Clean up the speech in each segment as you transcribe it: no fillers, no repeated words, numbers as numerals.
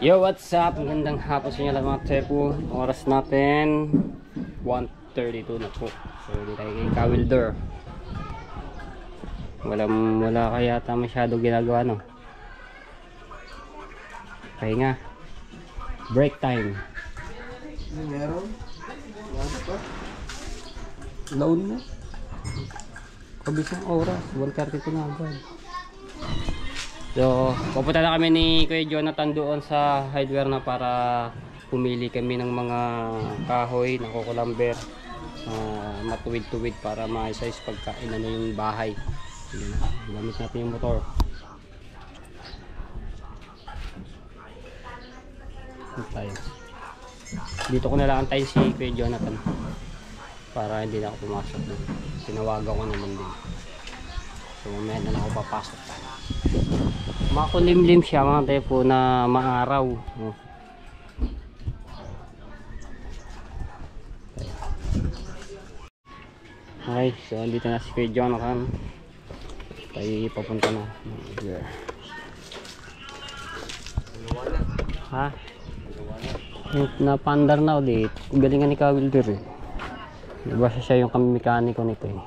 Yo, what's up? Magandang hapon sa inyo lahat mga tepo. Oras natin 1:32 na po. So, hindi tayo kay Kawilder. Wala kaya yata masyado ginagawa, no? Pahinga. Break time. Meron? Wala pa? Load na. Kabisang oras. 1:32 na agad. So, pupunta na kami ni Kuya Jonathan doon sa hardware na para pumili kami ng mga kahoy na kukulamber, matuwid-tuwid para ma-size pagkain na yung bahay. Gamit natin yung motor. Dito ko nalantayin si Kuya Jonathan para hindi na ako pumasok doon. Tinawagan ko naman din. So, mamaya na lang ako papasok. Makulimlim siya mga tepo na maaraw. Okay, so dito na si Kuya Jonathan. Tayo papunta na. Ha? Napandar na ulit. Galingan ni Kawilder eh. Diba siya yung kami mekaniko nito eh.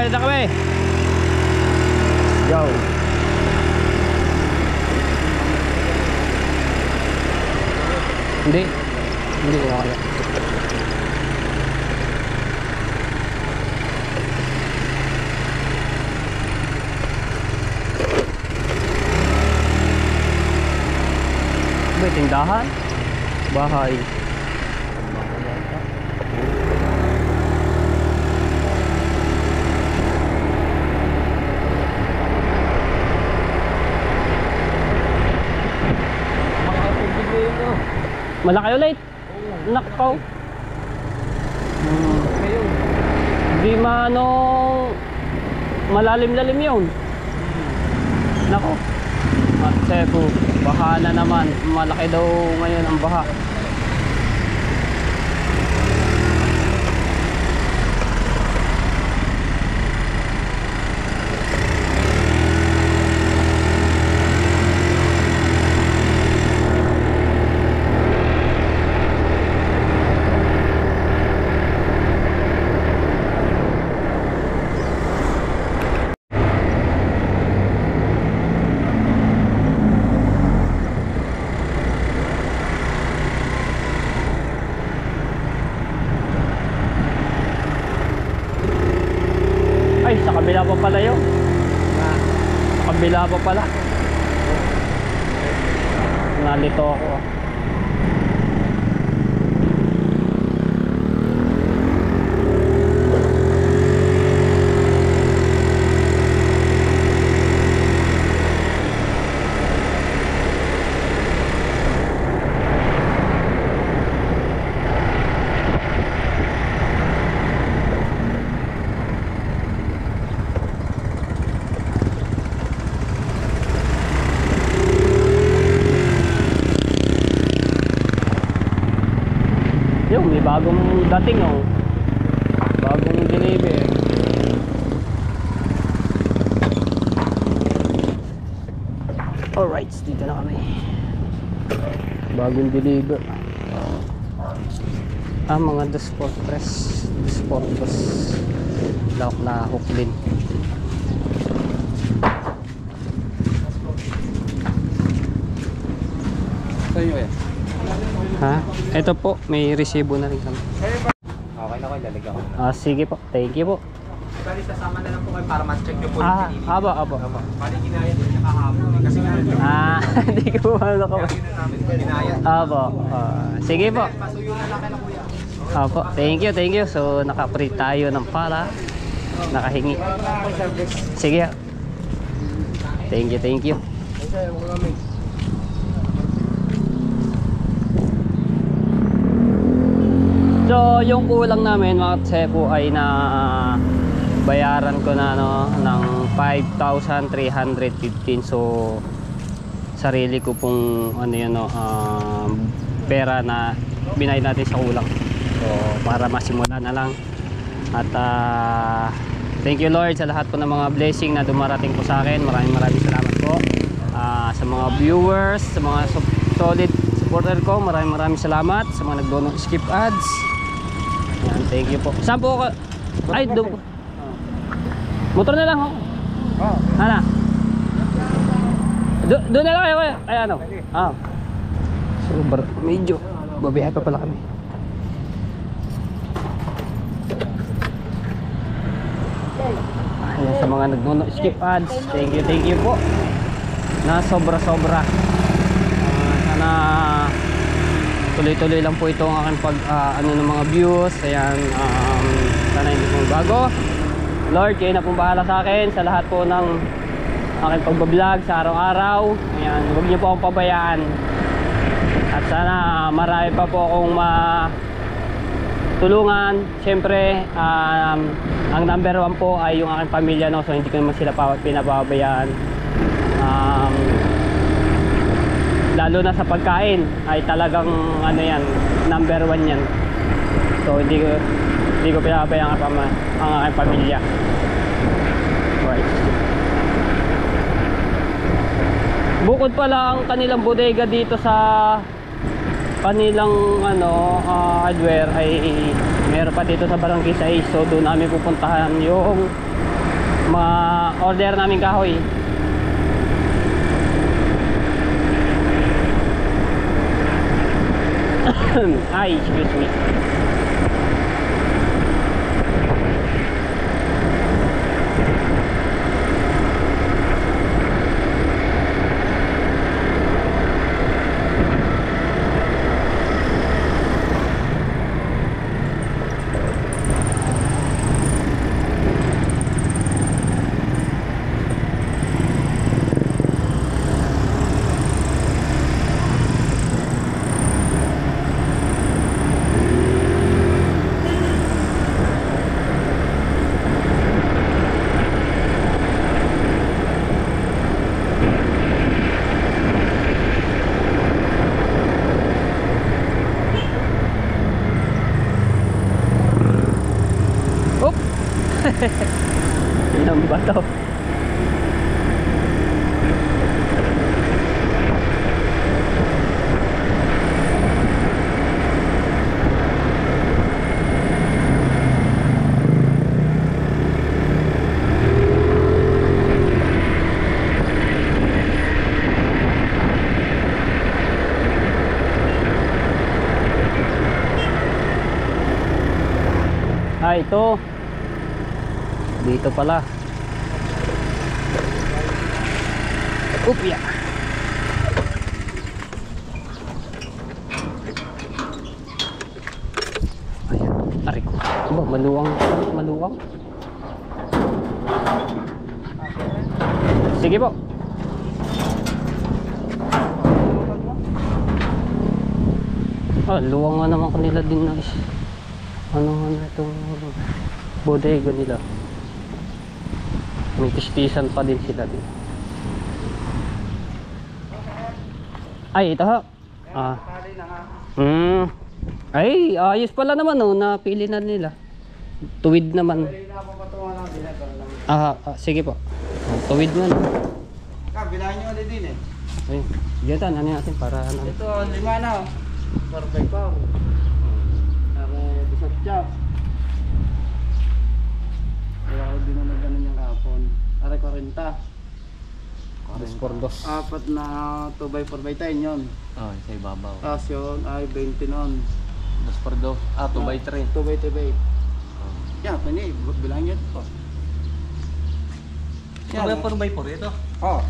Dito kami. Go. Hindi ko kaya. May tindahan? Bahay. Malaki ulit. Nakaw. Di malalim-lalim yun. Nako. At sepo, baha na naman. Malaki daw ngayon ang baha. Ay, sa kabila pa pala yun. Sa kabila pa pala. Nalito ako. Yung may bagong dating oh. Bagong deliver. Alright, dito na kami. Bagong deliver. Mga Sport Press. Sport Press. Lock na hook din. Sa'yo eh. Ha? Ito po, may resibo na rin kami. Okay na ko, ilalagay ko. Sige po, thank you po. Bali, sasama na lang po kayo para ma-check nyo po yung pinili. Abo. Bali, ginaya din niya kahapon. Kasi nga, Hindi ko ano ko. yun na namin ginaya. Abo. Sige po. Pasuyo na lang kayo na kuya. Opo, thank you. So, naka-free tayo ng pala. Nakahingi. Sige. Thank you. So So yung kulang namin mga tsepo ay na bayaran ko na ng 5,315. So sarili ko pong pera na binayad natin sa kulang. So para masimula na lang. At thank you Lord sa lahat po ng mga blessing na dumarating po sa akin. Maraming salamat po sa mga viewers, sa mga solid supporter ko. Maraming salamat sa mga nagdono skip ads. Yan, thank you po. Saan po ako? Ay, doon po. Motor na lang ho. Ano? Doon na lang kayo. Ay ano? Super. Medyo babiyahe pa pala kami. Ayan, sa mga nagnono skip ads, thank you po na sobra sana tuloy lang po ito ang aking ng mga views. Ayan, sana hindi po bago. Lord, kayo na pong bahala sa akin sa lahat po ng aking pagbablog sa araw-araw. Ayan, huwag niyo po akong pabayaan at sana marami pa po akong tulungan. Siyempre ang number 1 po ay yung aking pamilya, no? So hindi ko naman sila pinapabayaan. Lalo na sa pagkain ay talagang yan, number 1 yan. So hindi ko pinapabayaan ang aking pamilya. Right. Bukod pala ang kanilang bodega dito sa kanilang hardware ay meron pa dito sa Barangay 6. So doon namin pupuntahan yung mga order namin kahoy. Ay, excuse me. Ilang bato. Ito dito pala. Upya. Ayan, aray ko. Aba, maluwang. Sige po. Luwang nga naman kanila din na itong bodega nila. May tistisan pa din sila din. Ay, ito ha. Ay, ayos pala naman napili na nila. Tuwid naman. Sige po. Tuwid naman. Bilahan nyo ulit din Ay, diyan ano natin para Ito, 5 na. Perfect pa. Bisat siya. Kaya ako din na ganun yung kapon. Aray 40. 2x2. Apat na 2x4x10 yun. Sa ibabaw. Tapos yun ay 20 nun. 2x2. 2x3. 2x3. Yan, pwede. Bilang yun. Yan. 4x4 ito? Oo.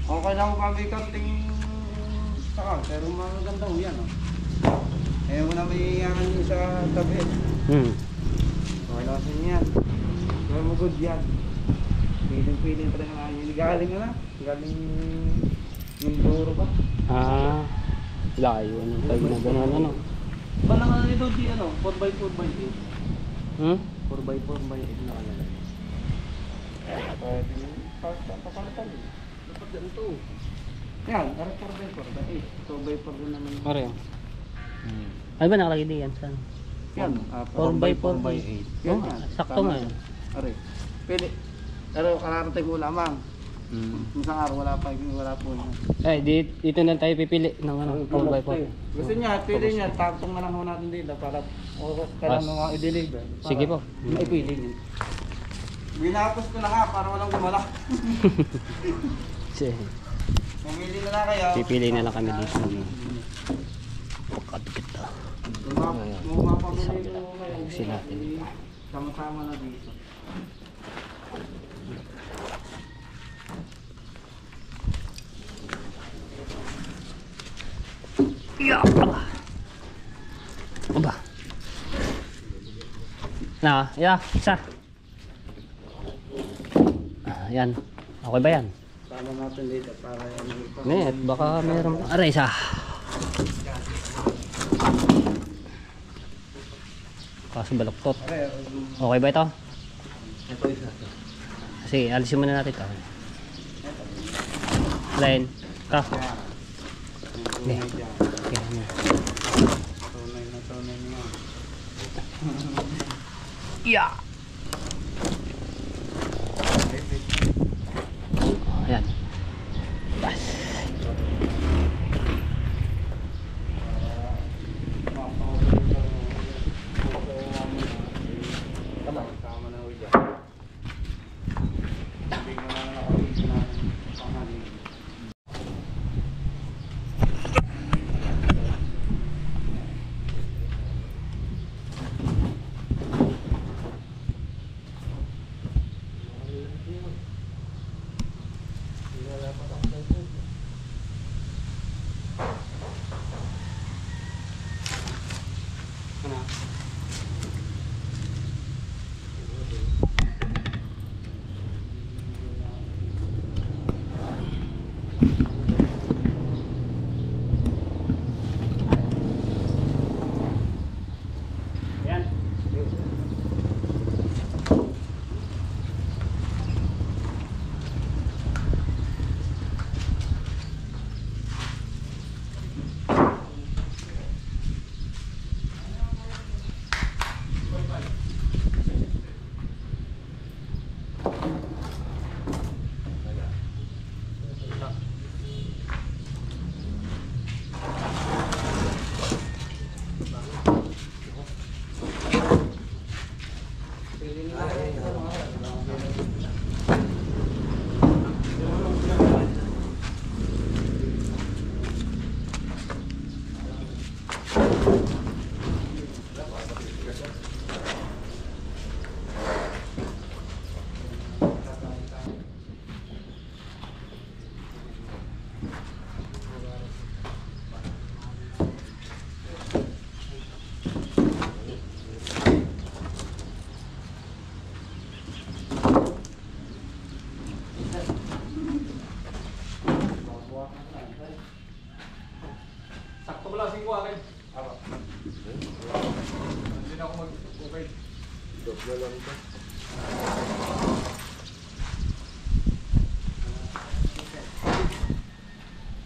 Okay lang kami kanting saka. Pero maganda ho yan. Eh, muna may iyangan nyo sa tabi. Okay lang sa inyo yan. Pero magod yan. Piling pa rin nga yun. Galing na. Galing yung duro ba? Layo ng tayo na gano'n Ba nakalagay nito di ano, 4x4x8. Hmm? 4x4x8 nakalagay. Pwede papalitan. Dapat ganito. Yan, para 4x4 ba? 2x4 din naman. Pare. Ano ba nakalagay diyan? Saan? Yan, 4x4x8. Yan, Oh, yan. sakto Tama nga. yan. Pare. Pwede. Pero kararating ko lamang. Isang araw wala po yan. Eh, dito na tayo pipili ng ano, 4x4. Gusto niya, pili niya, tagtong na lang ho natin dito para kailan mo nga i-deliver. Sige po. Ipili niya. Binapos ko na nga para walang gumala. Sige. Pumili na lang kayo. Pipili na lang kami dito. Pakadikit na. Mapapili ko kayo. Ayusin natin. Sama-sama na dito. Aba. Na, ya, isa. Yan. Okay ba yan? Sama natin dito para yan. Net, baka meron. Aray, isa. Kaso baluktot. Okay ba ito? Ito isa. Sige, alisin muna natin ito. Alain. Ka. Tunay Hindi. dyan. Okay, ano. Tunay na tunay niya. Yeah. Ayan. Bas. Tama na ho dyan. Sabi ko na lang ako dito na pangalan. Sakto ko lang singko akin. Hindi na ako mag-okay. Dobla lang ito.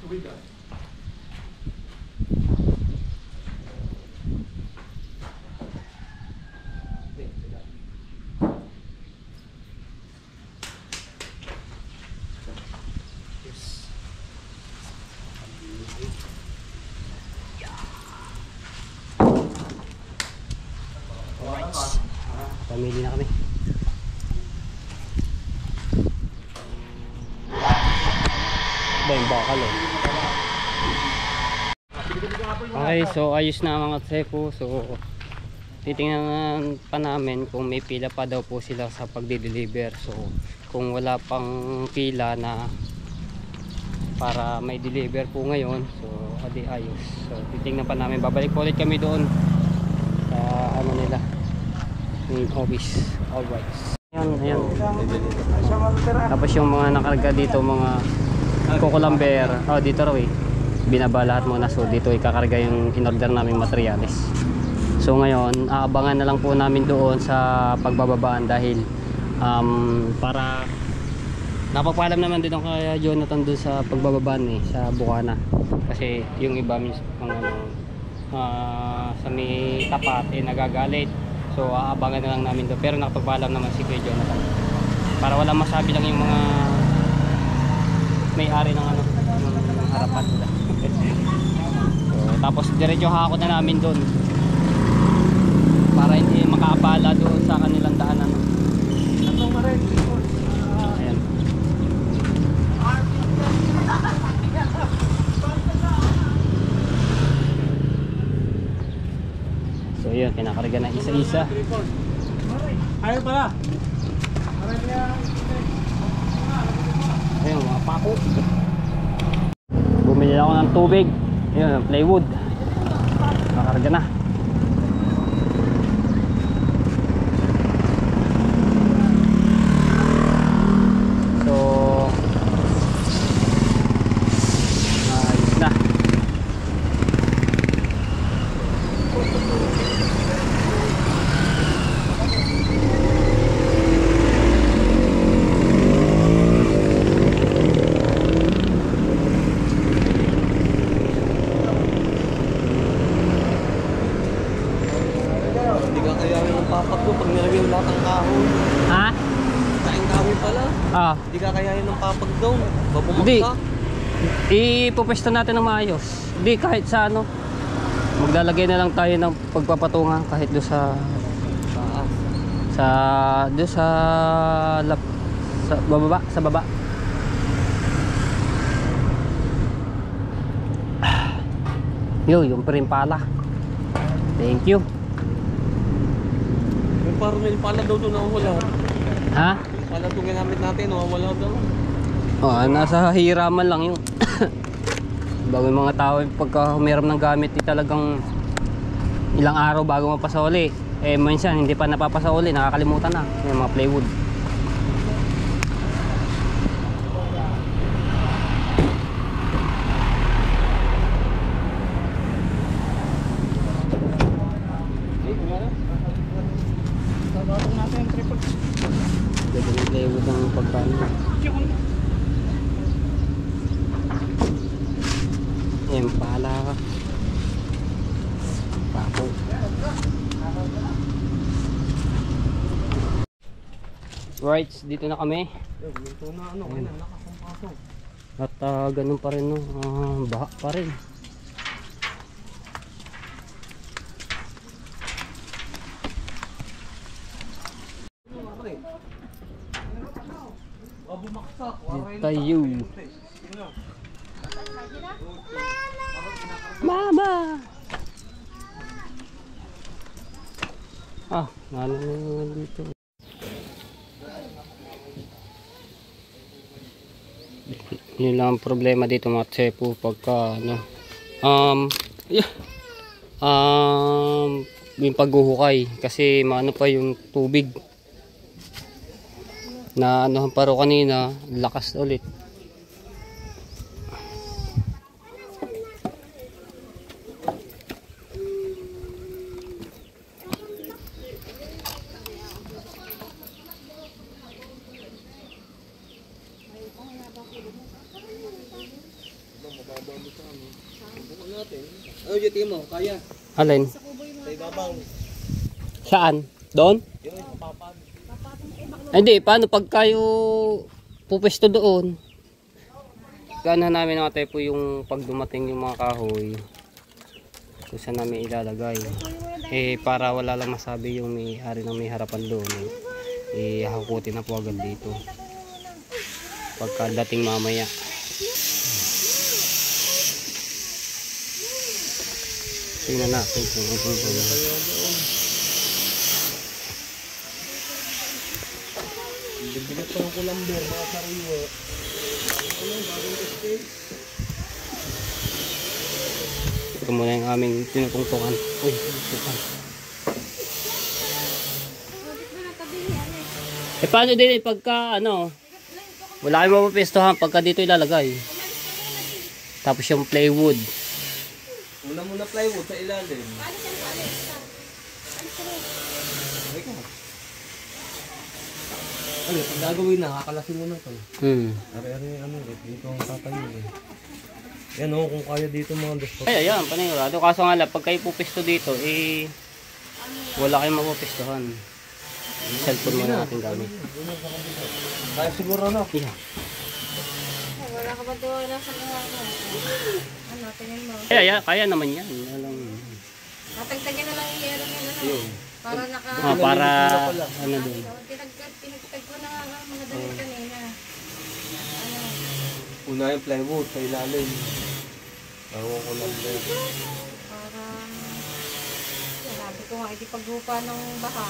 Tubig ka. Pamili na kami. Ba yung bakal eh. Okay, so ayos na mga tseko. So titingnan pa namin kung may pila pa daw po sila sa pagde-deliver. So kung wala pang pila na para may deliver po ngayon, so adi ayos. So titingnan pa namin, babalik po ulit kami doon sa ano nila, main office. Alright, ayan, ayan. Tapos yung mga nakarga dito, mga kukulamber, oh dito raw eh, binaba lahat muna. So dito ikakarga yung in-order naming materials. So ngayon aabangan na lang po namin doon sa pagbababaan dahil para napapaalam naman din ako kay Jonathan doon sa pagbababaan sa Bukana. Kasi yung iba sa may tapat nagagalit. So aabangan na lang namin doon. Pero nakapagpaalam naman si Kuya Jonathan para wala masabi lang yung mga may-ari ng ng harapan nila. So, tapos diretso hakot na namin doon para hindi makaabala doon sa kanilang daanan. Ayan. So yun, kinakarga na isa-isa. Ayaw pala. Ayun, mga pako. Bumili ako ng tubig. Ayun, plywood. Nakarga na. So ayos na. Hindi ka kaya yung papak ko pag nilagay yung lahat ng kahoy. Ha? Kaing kahoy pala. Ah, Hindi ka kaya yung papag daw. Hindi. Babumagsak. ipupwesto natin ng maayos. Hindi, kahit sa ano, maglalagay na lang tayo ng pagpapatungan kahit doon sa doon sa baba. Yung Primpala. Thank you. Yung parang may pala daw doon nawawala. Ha? Pala doon ginamit natin, nawawala daw. Oh, nasa hiraman lang yun. Bago yung mga tao pagka humiram ng gamit talagang ilang araw bago mapasoli. Minsan hindi pa napapasoli, nakakalimutan na yung mga plywood. Ganda ng plywood ng pagkano. Ayan pala. Pako. Right, dito na kami. Ito na ano, kaya nakakumpasok. At ganun pa rin, no? Baha pa rin. Bumaksak. Dito tayo. Mama! Ano na dito? Yun lang ang problema dito mga tsepo pagka yung paghuhukay kasi maano pa yung tubig na anuhan pa ro kanina, lakas ulit. Ano yung tingin mo? Kaya? Alin? Sa ibabaw. Saan? Doon? Yung papad. Hindi, paano pag kayo pupesto doon? Gana namin mga tepo yung pag dumating yung mga kahoy kung saan namin ilalagay. Para wala lang masabi yung may-ari ng may harapan doon. Hakukutin na po agad dito. Pagkadating mamaya. Tingnan natin kung ano po. Bibigat pa ng kulamber, mga sariwa. Ano, bagong estate. Ito muna yung aming tinutungtungan. Uy, tinutungtungan. Paano din pagka wala kayong mapapestohan pagka dito ilalagay? Tapos yung plywood. Una muna plywood sa ilalim. Ano, pag gagawin na, kakalasin mo na to. Ari-ari, dito ang tatayo eh. Yan o, kung kaya dito mga dos. Ay, ayan, panigurado. Kaso nga lang, pag kayo pupisto dito, eh, wala kayong mapupistohan. Cellphone muna natin gamit. Kaya siguro na. Yeah. Wala ka ba doon sa mga ano, tingin mo. Kaya naman yan. Alam. Natagtagyan na lang yung yero nila. Para naka... Para, ano doon. Pinagtag ko na nga mga damit kanina. Ano? Una yung plywood sa ilalim. Ewan ko lang din. Para... Sabi ko nga, paghupa ng baha.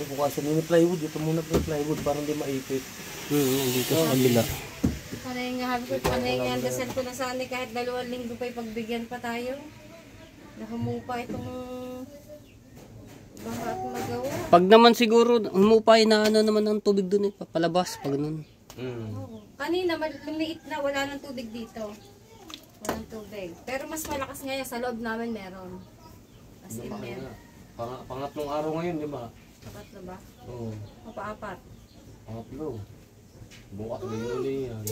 Kung kasi muna plywood, ito muna po yung plywood para hindi maipit. Dito sa kabila. Panay nga, habi ko, panay nga, dasal ko na sana kahit 2 linggo pa ipagbigyan pa tayo. Nakumupa itong baha at magawa. Pag naman siguro, humupay na ano naman ang tubig doon eh. Papalabas pag nun. Oo. Kanina, lumiit na, wala nang tubig dito. Walang tubig. Pero mas malakas ngayon, sa loob namin meron. As in meron. Pangatlong araw ngayon, di ba? Sapat na ba? Oo. Mapa-apat. Pangatlo. Bukas din uli yan.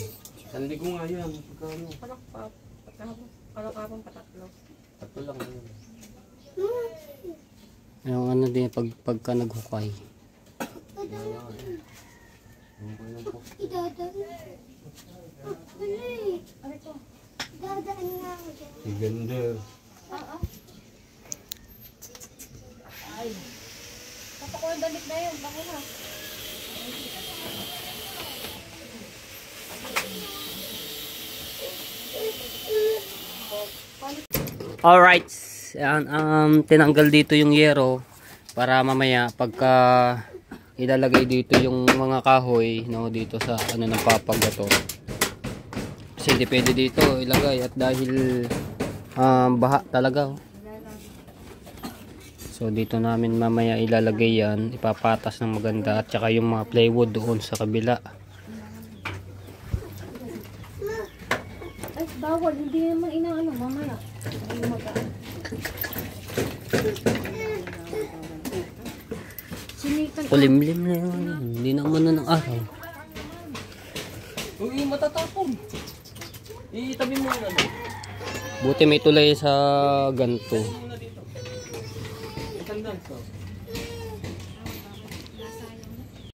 Sandigo nga yan. Pagkano? Kalakapang patatlo. Tatlo lang yun. Yung ano din, pagka naghukay. Si Gender. Ay. Kapag ko yung damit na yun, bako na. Alright. Yan, tinanggal dito yung yero para mamaya pagka ilalagay dito yung mga kahoy no, dito sa ano ng papagato. Kasi hindi pwede dito ilagay at dahil baha talaga. So dito namin mamaya ilalagay yan, ipapatas ng maganda at saka yung mga plywood doon sa kabila. Ay, bawal. Hindi naman inaano mamaya. Hindi magaan. Sinikan ko. Kulimlim na yun. Hindi naman na ng araw. Uy, matatapon. Itabi mo na. Buti may tulay sa ganto. Itandang so.